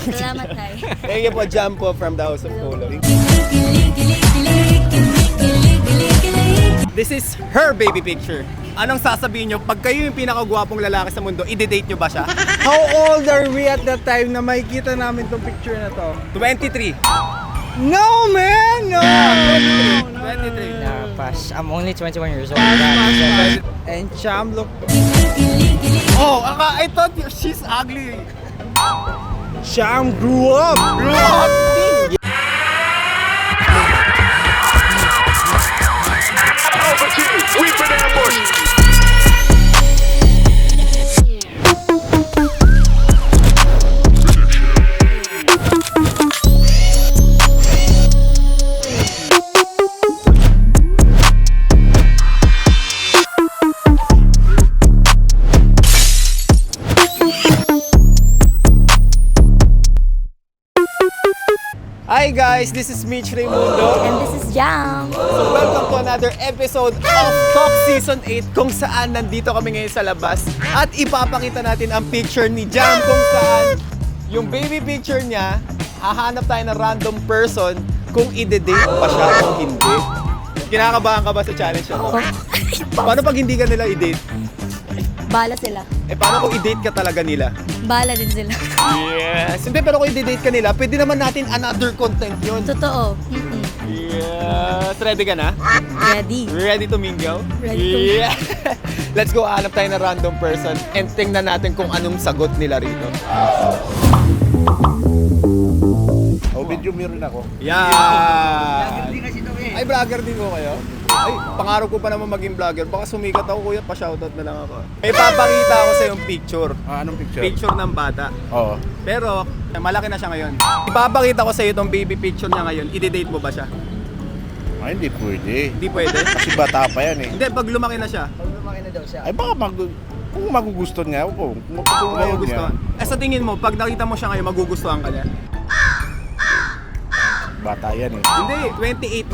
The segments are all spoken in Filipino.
Salamat, Tay. Thank you po, Jam po from the House of Polo. This is her baby picture. Anong sasabihin nyo? Pag kayo yung pinakagwapong lalaki sa mundo, i-date nyo ba siya? How old are we at that time na makikita namin tong picture na to? 23. No, man! No! 23. Nah, pass. I'm only 21 years old. And Cham, look. Oh, I thought she's ugly. Cham grew up! Grew up! We've been ambushed. Hi guys, this is Mitch Raimundo. And this is Jam. So welcome to another episode of Talk Season 8 kung saan nandito kami ngayon sa labas at ipapakita natin ang picture ni Jam kung saan yung baby picture niya, hahanap tayo ng random person kung i-date pa siya o hindi. Kinakabahan ka ba sa challenge na to? Paano pag hindi ka nila i-date? Bala sila. Paano kung i-date ka talaga nila? Bala din sila. Yes! Hindi, pero kung i-date ka nila, pwede naman natin another content yun. Totoo. Yes! Ready ka na? Ready. Ready to mingle? Ready to Yeah! Let's go, hanap tayo ng random person and tingnan natin kung anong sagot nila rito. Oh, video meron ako. Yeah! Ay, vlogger din ko kayo? Ay, pangarap ko pa naman maging vlogger. Baka sumikat ako, kuya, pa-shoutout na lang ako. May papakita ako sa yung picture. Anong picture? Picture ng bata. Oo. Pero, malaki na siya ngayon. Ipapakita ko sa iyo itong baby picture niya ngayon. I-date mo ba siya? Ay, hindi pwede. Hindi pwede. Kasi bata pa yan eh. Hindi, pag lumaki na siya. Ay, baka kung magugustuhan nga ako. Kung Kung ngayon magugustuhan. Sa tingin mo, pag nakita mo siya ngayon, magugustuhan ka niya? Bata yan eh. Hindi,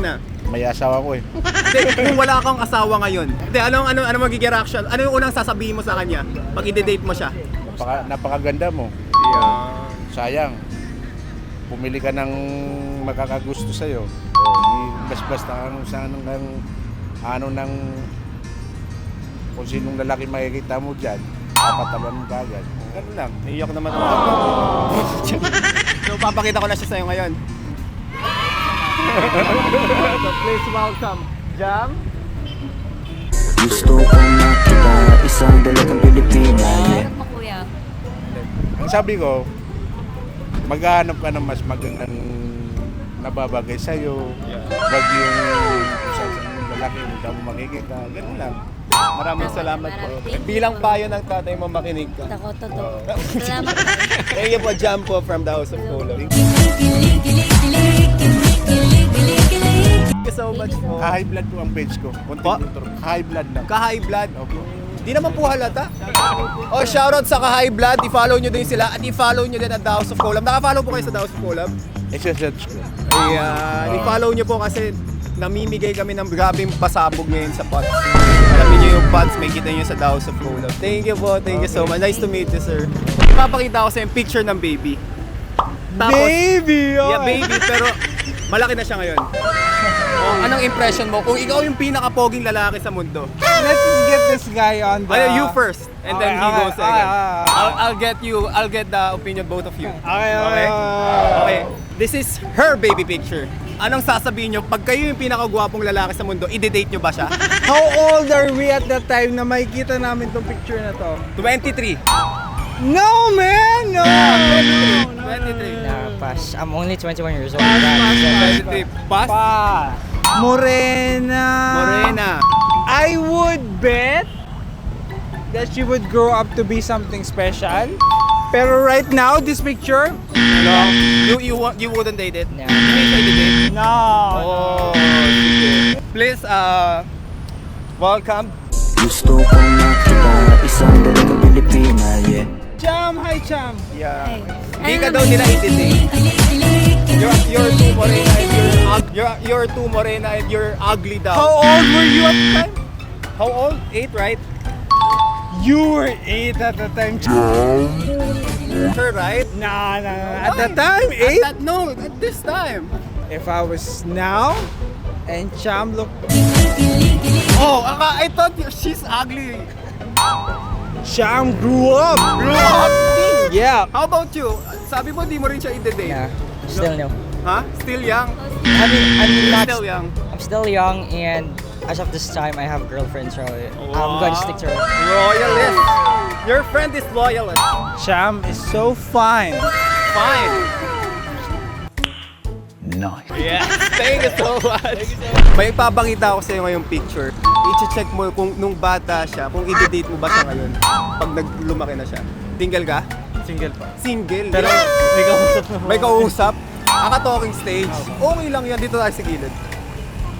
28 na. May asawa ko eh. Hindi, kung wala kang asawa ngayon. Hindi, ano magiging reaction? Ano yung unang sasabihin mo sa kanya pag i-date mo siya? Napakaganda mo. Yeah. Sayang. Pumili ka ng makakagusto sa'yo. Basta kung sinong lalaki makikita mo dyan, papataban mo kagad. Ganun lang. Iyak naman ako. So, papakita ko na siya sa'yo ngayon. So, please welcome, Jam. Gusto kong makita isang dalagang Pilipina. Ano po, kuya? Ang sabi ko, maghahanap ka ng mas magandang nababagay sa'yo. Wag yung sa lalaki mo makikita. Ganun lang. Maraming salamat po. Bilang payo ng tatay mo, makinig ka. Ako, totoo. Salamat, Tay. Thank you po, Jam po from the House of Polo. Thank you so much po. High blood po ang page ko. Contributor. High blood lang. Ka-high blood. Opo. Di naman po halata. Oh, shoutout sa ka-high blood. I-follow nyo din sila at i-follow nyo din at The House of Collab. Naka-follow po kayo sa The House of Collab? Exercise ko. Ayan. I-follow nyo po kasi namimigay kami ng grabing pasabog ngayon sa pots. Alam niyo yung pots, may kita nyo sa The House of Collab. Thank you po. Thank you so much. Nice to meet you, sir. Ipapakita ko sa yung picture ng baby. Baby! Yeah, baby. Pero malaki na siya ngayon. Oh, anong impression mo? Kung ikaw yung pinaka-poging lalaki sa mundo. Let's get this guy on the... You first, and then he goes second. I'll get the opinion both of you. Okay. Okay. This is her baby picture. Anong sasabihin nyo? Pag kayo yung pinakagwapong lalaki sa mundo, i-date nyo ba siya? How old are we at that time na makikita namin tong picture na to? 23. No, man! No! 23. Nah, pass. I'm only 21 years old. 23. Pass? Morena. Morena. I would bet that she would grow up to be something special. Pero right now, this picture, No. You wouldn't date it? No. Hindi siya i-date? no. Oh, sige. Please, welcome. Gusto kong makita isang dalagang Pilipina, yeah. Cham, hi Cham. Yeah. Ay. Hindi Ano ka daw naman nila yun? i-date. You're too morena and you're too morena and you're ugly daw. How old were you at the time? How old? 8, right? You were 8 at the time, Cham. Her, right? Nah. At that time, No, at this time. If I was now, and Cham look, Oh, I thought she's ugly. Cham grew up. Grew up. Yeah. How about you? Sabi mo di mo rin siya i-date. Yeah, still no. Ha? Still young? I mean, Still young. I'm still young, and as of this time, I have girlfriend, so I'm going to stick to her. Royalist. Your friend is loyalist. Cham is so fine. Fine. Nice. Yeah. Thank you so much. May ipapakita ako sa iyo ngayong picture. I-check mo kung nung bata siya, kung i-date mo ba siya ngayon pag lumaki na siya. Single ka? Single pa. Single. Pero may kausap na. May kausap. Talking stage. Okay lang yan. Dito tayo sa gilid.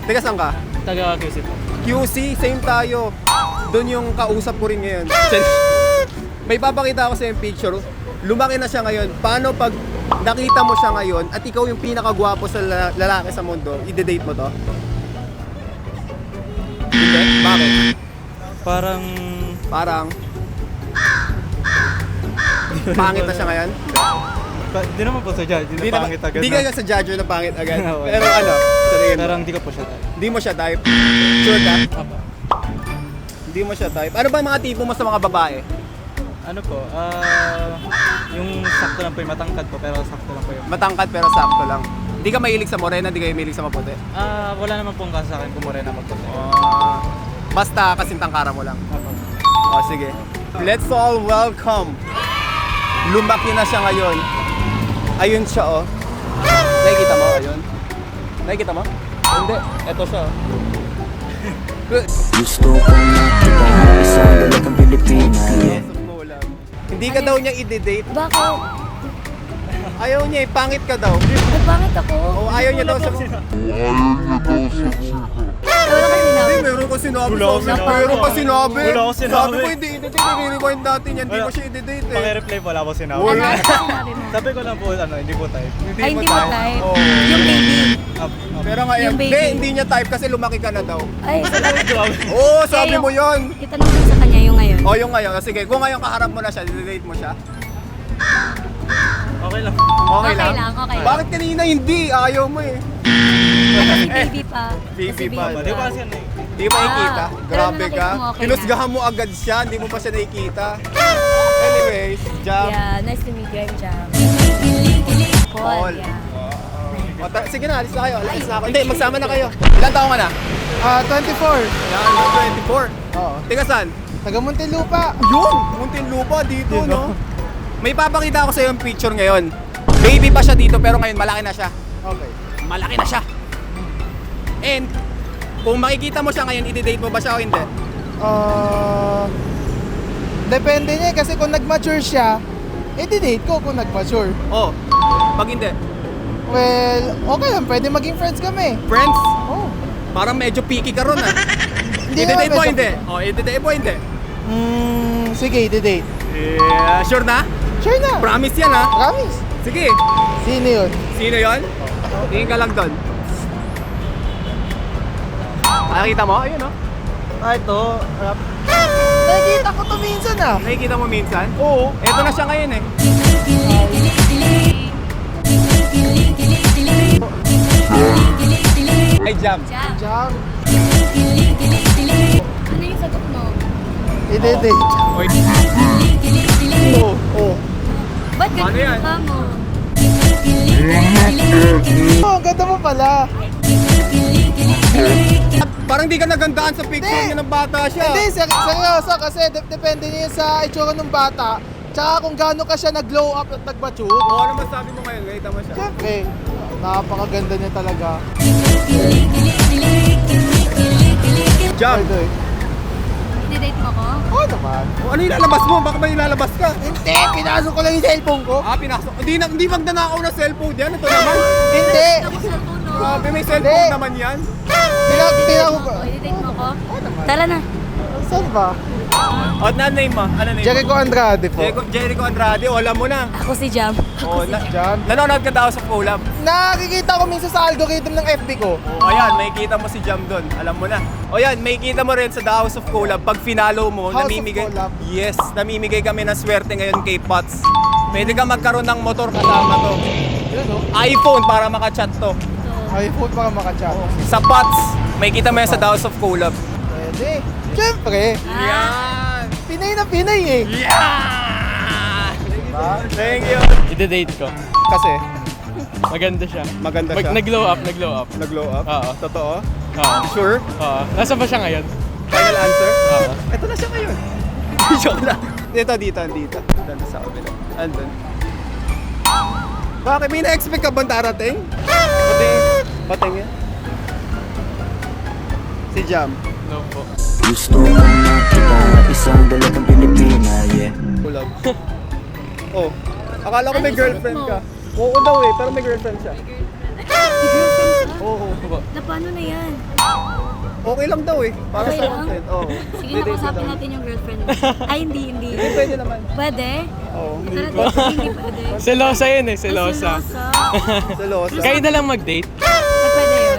Teka, saan ka? Taga QC po. QC, same tayo. Doon yung kausap ko rin ngayon. May papakita ako sa yung picture. Lumaki na siya ngayon. Paano pag nakita mo siya ngayon at ikaw yung pinakagwapo sa lalaki sa mundo, i-date mo to? Hindi? Bakit? Parang Parang pangit na siya ngayon? Hindi naman po sa judge, Hindi ka sa judger na pangit agad. Oo. Pero ano? Sa tingin mo? Pero hindi ko po siya tayo. Hindi mo siya type? Sure ka? Hindi mo siya type. Ano ba yung mga tipo mo sa mga babae? Ano po, yung sakto lang po, yung matangkad po, pero sakto lang po yung... Matangkad pero sakto lang. Hindi ka mahilig sa morena, hindi ka mahilig sa maputi. Wala naman pong kaso sa akin kung morena magputi. Basta kasintangkara mo lang. O sige. Let's all welcome. Lumaki na siya ngayon. Ayun siya oh. Nakikita mo? Ayun. Nakikita mo? Hindi. Ito siya oh. Gusto kong makita isang dalagang Pilipina, yeah. Yes, of course. Hindi ka daw niya i-date. Bakit? Ayaw niya eh. Pangit ka daw. Nagpangit ako. O ayaw niya daw sa... Wala ka sinabi. Hindi, meron ko sinabi. Meron ka sinabi. Sabi ko hindi i-date. I-rewind natin yan. Hindi mo siya i-date eh. Paki-reply po, wala ko sinabi. Ano ang sinabi mo? Sabi ko lang po, hindi po tayo. Ay, hindi mo type. Oo. Yung baby. Pero nga, Yung baby. hindi niya type kasi lumaki ka na daw. Ay, salamat. Oo, sabi mo yun. Itanong mo sa kanya yung ngayon. O, yung ngayon. Sige, kung ngayon kaharap mo na siya, i-date mo siya. Okay lang. Okay lang? Okay lang. Bakit kanina hindi? Ayaw mo eh. Kasi baby pa. Baby Kasi pa. Hindi pa kasi ano eh. Di mo nakikita? Pero Grabe nakita ka. mo, okay Hinusgahan mo agad siya, hindi mo pa siya nakikita. Anyways, Jam. Yeah, nice to meet you. I'm Jam. Paul. Paul, yeah. Sige na, alis na kayo. Alis na ako. Hindi, magsama na kayo. Ilan taong ka na? 24. Yan, 24. Oo. Tiga saan? Taga Muntinlupa. Yun! Muntinlupa dito, no? May papakita ako sa yung picture ngayon. Baby pa siya dito, pero ngayon malaki na siya. Okay. Malaki na siya. And, kung makikita mo siya ngayon, i-date mo ba siya o hindi? Depende niya eh, kasi kung nag-mature siya, i-date ko kung nag-mature. Oh, pag hindi. Well, okay lang, pwede maging friends kami. Friends? Oh. Parang medyo picky ka ron ah. Hindi I-date naman mo medyo- hindi? Oh, i-date mo hindi? Sige, i-date. Yeah, sure na? Sure na. Promise yan ha? Promise. Sige. Sino yun? Sino yon? Tingin ka lang doon. Nakikita mo? Ayun oh. Ito. Nakikita ko to minsan ah. Nakikita mo minsan? Oo. Eto na siya ngayon eh. Ay, Jam. Jam. Jam. Ano yung sagot mo? I-date. Oy. Oh. Ba't Ano ganyan yan? ka mo? Oh, ang ganda mo pala. Parang di ka nagandaan sa picture Hindi. niya ng bata siya. Hindi, seryoso kasi depende niya sa itsura ng bata. Tsaka kung gaano ka siya nag-glow up at nag-mature. Oo, ano masabi mo ngayon? Nakita mo siya. Siyempre, napakaganda niya talaga. Jam. Pwede. I-date mo ko? Oo naman. Ano ilalabas mo? Baka may ilalabas ka? Hindi, pinasok ko lang yung cellphone ko. Ah, pinasok. Hindi magnanakaw na cellphone yan. Ito naman. Hindi. Ako sa tuno. Grabe, may cellphone Hindi. naman yan. Pinako ko. I-date mo ko? Tara na. Saan ba? O, ano name mo? Ano name mo? Jericho Andrade po. Jericho Andrade. O, alam mo na. Ako si Jam. O, Jam. nanonood ka daw sa collab. Nakikita ko minsan sa algorithm ng FB ko. O, ayan, may kita mo si Jam doon. Alam mo na. O, yan, may kita mo rin sa The House of Collab. Pag finalo mo, House of namimigay. Collab. Yes, namimigay kami ng swerte ngayon kay Pots. Pwede ka magkaroon ng motor kasama to. Yun, no? iPhone para makachat to. iPhone baka makachat. Sa Pots, may kita mo yan sa House of Collab. Pwede. Siyempre. Yan! Pinay na Pinay eh. Yeah! Thank you! Ide-date ko. Kasi, Maganda siya. maganda siya. Nag-glow up, nag-glow up. Nag-glow up? Oo. Totoo? Oo. Sure? Oo. Nasaan ba siya ngayon? Final answer? Oo. Ito na siya ngayon. Joke lang. Dito. Dito sa kabila. Andun. Bakit? May na-expect ka bang darating? Patingin. Si Jam. No po. Gusto ko makita isang dalagang Pilipina, yeah. Kulab. Oh. Akala ko may Ano girlfriend sagot ka. mo? Oo daw eh, pero may girlfriend siya. Oo. Na paano na yan? Okay lang daw eh. Para Okay sa lang? content. Oo. Sige na, kausapin natin yung girlfriend mo. Ay, hindi. Hindi pwede naman. Pwede? Oo. Tara, date. Hindi pwede. Selosa yun eh, Ay, selosa. Selosa. Kayo na lang mag-date? Ay, pwede yun?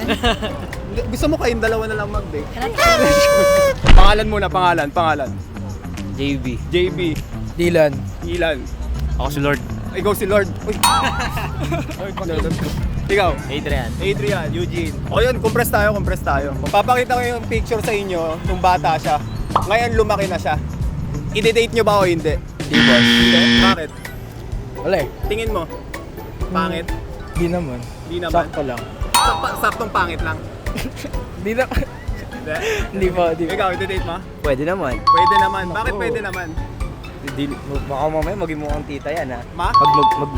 Gusto mo kayong dalawa na lang mag-date? Tara, Pangalan muna, pangalan. JB. JB. Dylan. Ilan. Ako si Lord. Ikaw si Lord. Uy. Ikaw. Adrian. Eugene. O yun, compress tayo. Papakita ko yung picture sa inyo nung bata siya. Ngayon lumaki na siya. I-date nyo ba o hindi? Di ba? Hindi. Bakit? Wala eh. Tingin mo? Pangit? Di naman. Di naman. Sakto lang. Saktong pangit lang. Di na. Hindi. Hindi pa. Ikaw, i-date mo? Pwede naman. Pwede naman. Bakit pwede naman? Baka mamaya maging mukhang tita yan ha. Ma?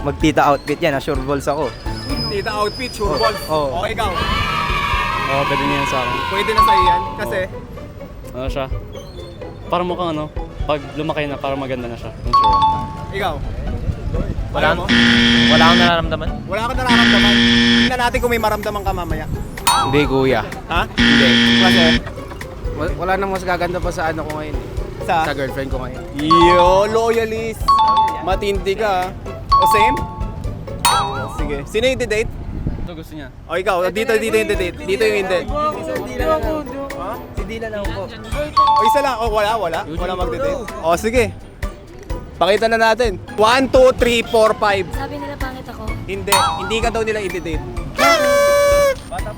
Mag-tita outfit yan ha, sure balls ako. Tita outfit, sure balls. Oo. Okay, ikaw. Oo, pwede niya yan sa akin. Pwede na sa'yo yan. Kasi, Ano siya? Parang mukhang ano, pag lumaki na, parang maganda na siya. Yung sure. ikaw. Wala. Ayaw mo? Wala akong nararamdaman? Wala ka nararamdaman. Tingnan natin kung may maramdaman ka mamaya. Hindi, kuya. Ha? Hindi. Kasi, Wala nang mas gaganda pa sa ano ko ngayon. sa Girlfriend ko ngayon. Yo, loyalist. Matindi ka. O same? Sige. Sino yung date? Ito gusto niya. O ikaw, dito yung date. Dito yung hindi. Si Dylan ako po. O isa lang. O wala. Wala magde-date. O sige. Pakita na natin. 1, 2, 3, 4, 5. sabi nila pangit ako. Hindi ka daw nila i-date. Bata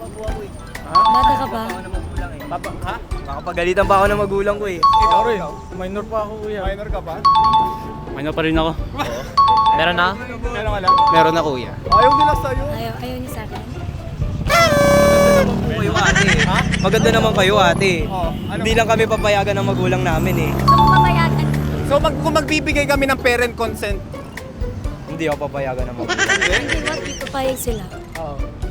ka ba? Ha? Makapagalitan pa ako ng magulang ko eh. Ikaw rin. Minor pa ako kuya. Minor ka ba? Minor pa rin ako. Meron na? Meron ka lang? Meron na kuya. Ayaw nila sa'yo. Ayaw niya sa akin. Kayo ate. Maganda naman kayo ate. Oh, ano? Hindi lang kami papayagan ng magulang namin eh. So, kung mamayagan, So kung magbibigay kami ng parent consent, Hindi ako papayagan ng magulang. hindi ba, ipapayag sila?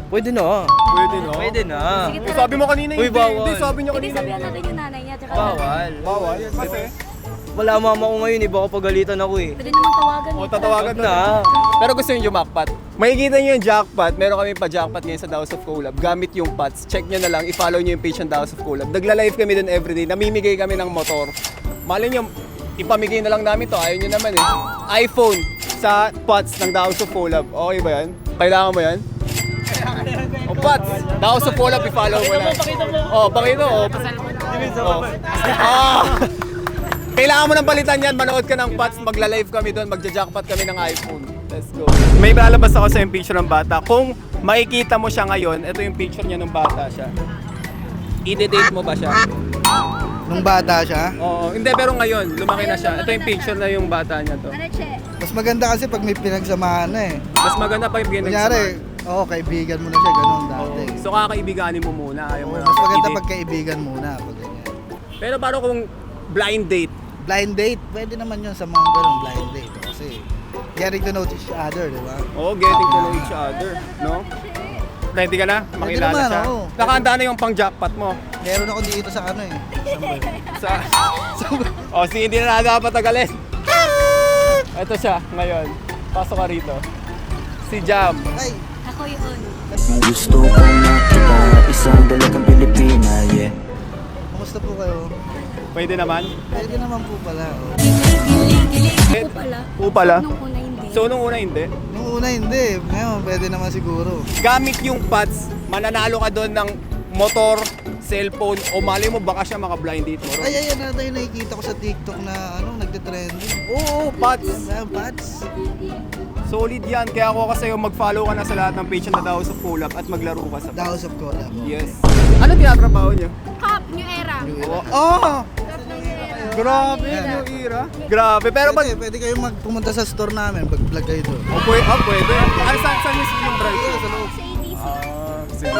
Pwede na. pwede no? Pwede na. Sige, Eh, sabi mo kanina Uy, hindi. bawal. Hindi, sabi niyo Hindi, kanina. sabihan natin yung nanay niya, tsaka Bawal. Bawal. Kasi, Wala mama ko ngayon eh. Baka pagalitan ako eh. pwede naman tawagan. o tatawagan Wag na. Pero gusto niyo jackpot. Makikita niyo yung jackpot. Meron kami pa jackpot ngayon sa House of Collab. Gamit yung pots. Check niyo na lang. I-follow niyo yung page ng House of Collab. Nagla-live kami dun everyday. Namimigay kami ng motor. Malay niyo, ipamigay na lang namin to. Ayaw niyo naman eh. iPhone sa pots ng House of Collab. Okay ba yan? Kailangan mo yan? O pots! House of Collab, i-follow mo na. Oh, pakita mo. Oh. Ah! Kailangan mo ng balitan yan, manood ka ng Pots, magla-live kami doon, magja-jackpot kami ng iPhone. Let's go. May lalabas ako sa yung picture ng bata. Kung makikita mo siya ngayon, ito yung picture niya nung bata siya. I-date mo ba siya? Nung bata siya, Oo, hindi pero ngayon, lumaki na siya. Ito yung picture na yung bata niya to. Ano, Che? mas maganda kasi pag may pinagsamahan na eh. Mas maganda pa yung binag Kunyari, kaibigan mo na siya, ganun dati. So kakaibiganin mo muna. Ayaw mo Oo, na mas maganda i-date. pag kaibigan muna. Pag ganyan. Pero paano kung blind date? Blind date, pwede naman yun sa mga ganun, blind date. Kasi getting to know each other, di ba? Oo, getting to know each other, no? Ready ka na? Makilala naman, siya? oo. Nakahanda na yung pang-jackpot mo. Meron ako dito sa ano eh. Sa... sige, hindi na dapat tagalin. Ito siya, ngayon. Pasok ka rito. Si Jam. Ay, Ako yun. Gusto ko makita isang dalagang Pilipina, yeah. kamusta po kayo? Pwede naman? Pwede naman po pala. Oh. Ako pala. Oo pala. Nung una hindi. So, nung una hindi. Nung una hindi, ngayon pwede naman siguro. Gamit yung pads, mananalo ka doon ng motor, cellphone, o mali mo baka siya maka-blind date mo. Ay, natin nakikita ko sa TikTok na nagtitrending. Oo, Pats. Yan, Pats. Solid yan. Kaya ako kasi mag-follow ka na sa lahat ng page na The House of Collab at maglaro ka sa The House of Collab. Yes. Ano tinatrabaho niyo? Cup, New Era. Oh! Grabe, New Era. Grabe, pero pag... Pwede kayo pumunta sa store namin, pag-vlog kayo doon. Pwede. Ay, saan yung branch? Sa loob. Sa ADC. Sige.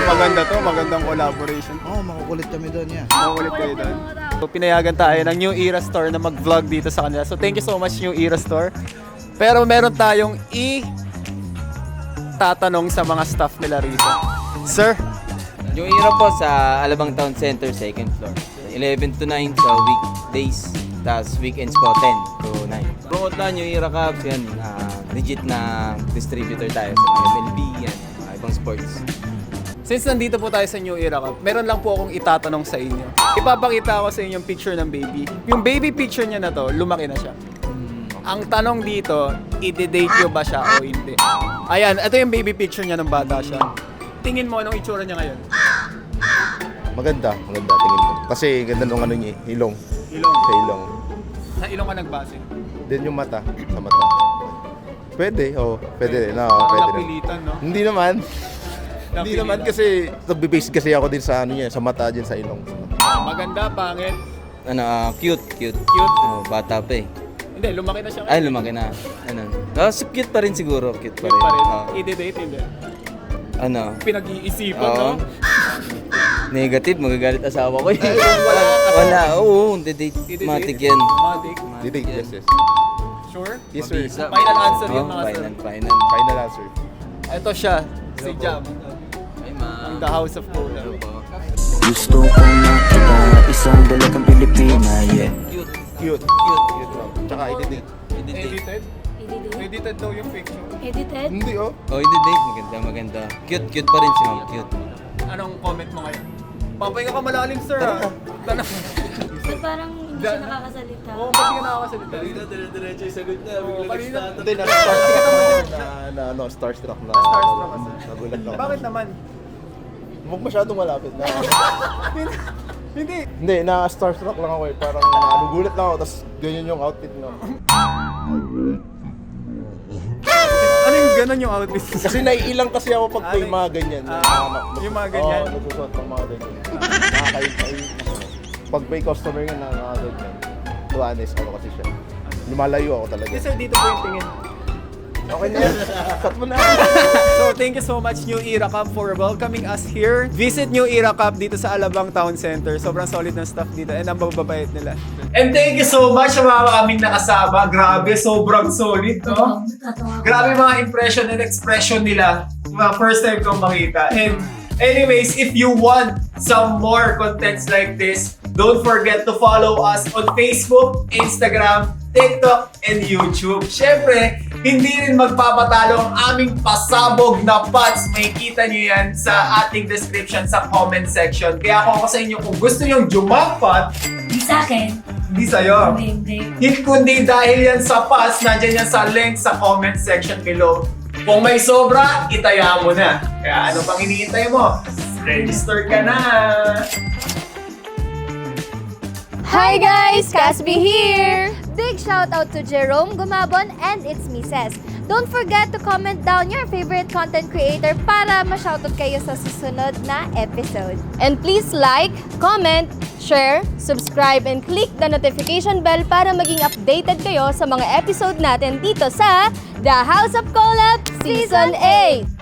Maganda to, magandang collaboration. Oo, makukulit kami doon yan. Makulit kayo doon. So, pinayagan tayo ng New Era Store na mag-vlog dito sa kanila. So, thank you so much, New Era Store. Pero meron tayong tatanong sa mga staff nila rito. Sir? Yung era po sa Alabang Town Center, 2nd floor. 11 to 9 sa weekdays, tapos weekends po 10 to 9. Bukod na yung era Cups, yan, legit na distributor tayo sa mga MLB, yan, mga ibang sports. Since nandito po tayo sa New Era Cup, meron lang po akong itatanong sa inyo. Ipapakita ko sa inyo yung picture ng baby. Yung baby picture niya na to, lumaki na siya. Ang tanong dito, i-date nyo ba siya o hindi? Ayan, ito yung baby picture niya ng bata siya. Tingin mo anong itsura niya ngayon? Maganda tingin ko. Kasi ganda nung ano niya, ilong. Ilong. Sa ilong. Sa ilong ka nagbase. Then yung mata, sa mata. Pwede, pwede. Parang Pwede rin. napilitan, no? Hindi naman. Hindi Napilitan. naman kasi nagbe-base kasi ako din sa ano niya, sa mata din sa ilong. Maganda, pangit, Cute. cute. Bata pa eh. Hindi, lumaki na siya Ay, lumaki na. Cute pa rin siguro. Cute pa Cute rin. pa rin. Oo. I-date, hindi. Pinag-iisipan, Oo. no? Negative, magagalit asawa ko eh. Wala. Oo, date. I-date. Matik yan. Matik. Didi, yes. Sure? Yes, sir. Mabisa. Final answer yun, Oo, mga sir. Final. Final answer. Ito siya, si Jam. Ay, Ang The House of Collab. Gusto kong makita isang dalagang Pilipina, yeah. Cute. Tsaka i-date. Edited? Edited. Edited daw yung picture. Edited. Hindi Oh, i-date. Maganda. Cute pa rin si ma'am. Cute. Anong comment mo ngayon? Papahinga ka malalim, sir, ha? Tanong. So parang hindi siya nakakasalita. Oo, ba't di ka nakakasalita? Dire-diretso yung sagot niya. Hindi, starstruck na. Starstruck ka, sir. Nagulat ako. Bakit naman? Huwag masyadong malapit na. Hindi. Hindi, na-starstruck lang ako eh. Parang nagugulat lang ako, tapos ganyan yung outfit mo. Ano yung gano'n yung outfit? Kasi naiilang kasi ako pag may mga ganyan. Yung mga ganyan? Oo, nagsusuot ng mga ganyan. Nakakain. Pag may customer nga na mga ganyan, to honest, ano kasi siya. Lumalayo ako talaga. Yes, sir, dito po yung tingin. Okay na yan. Cut mo na. So, thank you so much, New Era Cup, for welcoming us here. Visit New Era Cup dito sa Alabang Town Center. Sobrang solid ng staff dito and ang bababait nila. And thank you so much sa mga kaming nakasama. Grabe, sobrang solid, no? Grabe mga impression and expression nila. Mga first time kong makita. And anyways, if you want some more contents like this, don't forget to follow us on Facebook, Instagram, TikTok, and YouTube. Syempre, hindi rin magpapatalo ang aming pasabog na pots. May kita nyo yan sa ating description sa comment section. Kaya ako sa inyo, kung gusto nyo jumapot, Hindi sa akin. hindi sa'yo. Hindi. Hindi kundi dahil yan sa pots, nandyan yan sa link sa comment section below. Kung may sobra, itaya mo na. Kaya ano pang hinihintay mo? Register ka na! Hi guys! Casby here! Big shout out to Jerome Gumabon and its Mrs. Don't forget to comment down your favorite content creator para ma-shoutout kayo sa susunod na episode. And please like, comment, share, subscribe, and click the notification bell para maging updated kayo sa mga episode natin dito sa The House of Collab Season 8!